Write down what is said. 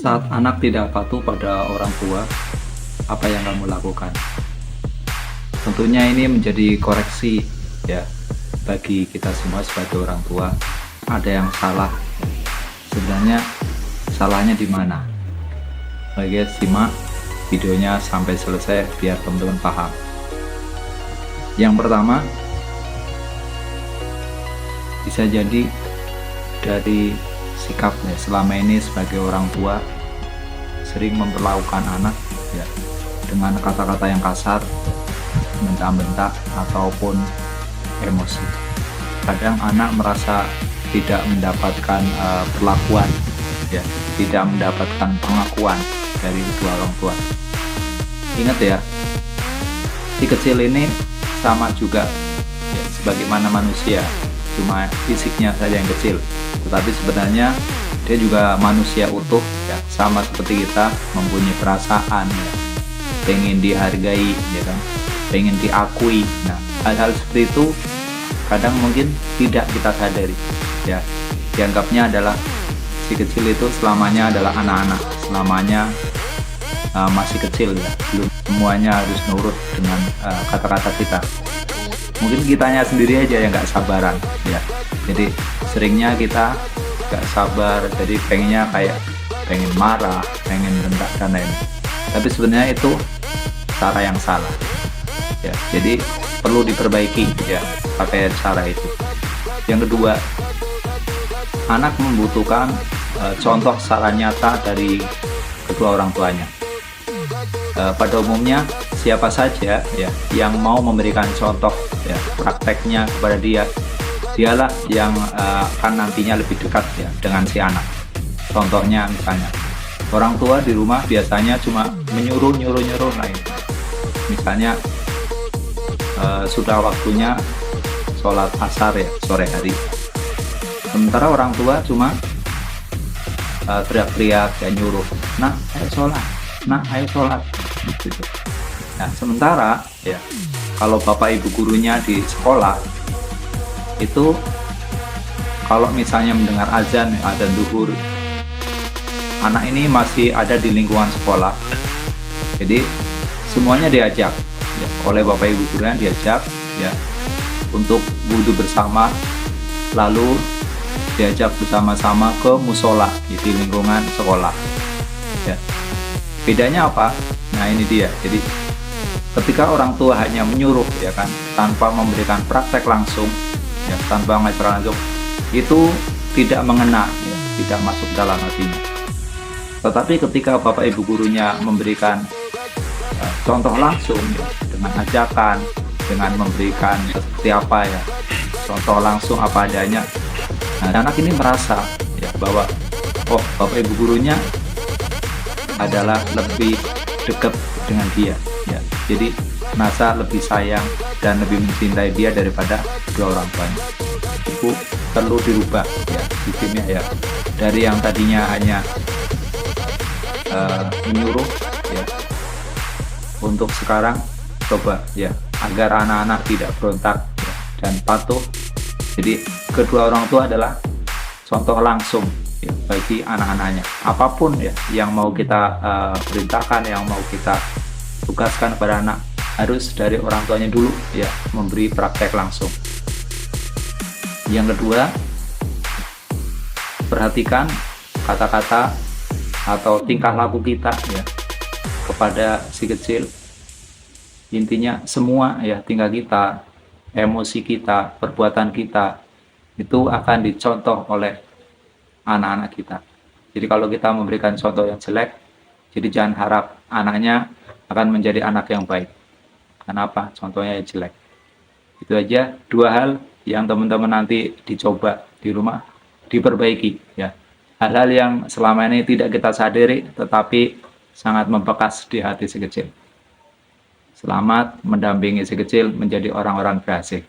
Saat anak tidak patuh pada orang tua, apa yang kamu lakukan? Tentunya ini menjadi koreksi ya bagi kita semua sebagai orang tua. Ada yang salah. Sebenarnya salahnya di mana? Oke, simak videonya sampai selesai biar teman-teman paham. Yang pertama, bisa jadi dari sikapnya selama ini sebagai orang tua sering memperlakukan anak ya dengan kata-kata yang kasar, bentak-bentak ataupun emosi. Kadang anak merasa tidak mendapatkan perlakuan ya, tidak mendapatkan pengakuan dari kedua orang tua. Ingat ya, si kecil ini sama juga ya, sebagaimana manusia, cuma fisiknya saja yang kecil, tetapi sebenarnya dia juga manusia utuh ya, sama seperti kita, mempunyai perasaan ya, pengen dihargai ya kan, pengen diakui. Nah, hal-hal seperti itu kadang mungkin tidak kita sadari ya, dianggapnya adalah si kecil itu selamanya adalah anak-anak, selamanya masih kecil ya, belum semuanya harus nurut dengan kata-kata kita. Mungkin kitanya sendiri aja yang nggak sabaran ya, jadi seringnya kita nggak sabar, jadi pengennya kayak pengen marah, pengen bentak dan lain. Tapi sebenarnya itu cara yang salah ya, jadi perlu diperbaiki ya pakai cara itu. Yang kedua, anak membutuhkan contoh secara nyata dari kedua orang tuanya. Pada umumnya siapa saja ya yang mau memberikan contoh ya prakteknya kepada dia, dialah yang akan nantinya lebih dekat ya dengan si anak. Contohnya misalnya orang tua di rumah biasanya cuma menyuruh lain. Misalnya sudah waktunya sholat asar ya sore hari, sementara orang tua cuma teriak-teriak dan nyuruh, nah ayo sholat, nah ayo sholat gitu. Nah, sementara ya kalau bapak ibu gurunya di sekolah itu, kalau misalnya mendengar azan duhur, anak ini masih ada di lingkungan sekolah, jadi semuanya diajak ya, oleh bapak ibu gurunya diajak ya untuk wudhu bersama, lalu diajak bersama-sama ke musola di lingkungan sekolah ya. Bedanya apa? Nah ini dia, jadi ketika orang tua hanya menyuruh ya kan, tanpa memberikan praktek langsung ya, tanpa mengajar langsung, itu tidak mengena ya, tidak masuk dalam hatinya. Tetapi ketika bapak ibu gurunya memberikan contoh langsung ya, dengan ajakan, dengan memberikan seperti apa ya, contoh langsung apa adanya, nah anak ini merasa ya bahwa oh bapak ibu gurunya adalah lebih dekat dengan dia ya, jadi merasa lebih sayang dan lebih mencintai dia daripada kedua orang tuanya. Itu perlu dirubah ya sistemnya ya, dari yang tadinya hanya menyuruh ya, untuk sekarang coba ya agar anak-anak tidak berontak ya, dan patuh. Jadi kedua orang tua adalah contoh langsung ya, bagi anak-anaknya. Apapun ya yang mau kita perintahkan, yang mau kita tugaskan kepada anak, harus dari orang tuanya dulu ya, memberi praktek langsung. Yang kedua, perhatikan kata-kata atau tingkah laku kita ya kepada si kecil. Intinya semua ya tingkah kita, emosi kita, perbuatan kita itu akan dicontoh oleh anak-anak kita. Jadi kalau kita memberikan contoh yang jelek, jadi jangan harap anaknya akan menjadi anak yang baik. Kenapa? Contohnya yang jelek. Itu aja dua hal yang teman-teman nanti dicoba di rumah, diperbaiki ya. Hal-hal yang selama ini tidak kita sadari tetapi sangat membekas di hati si kecil. Selamat mendampingi si kecil menjadi orang-orang berhasil.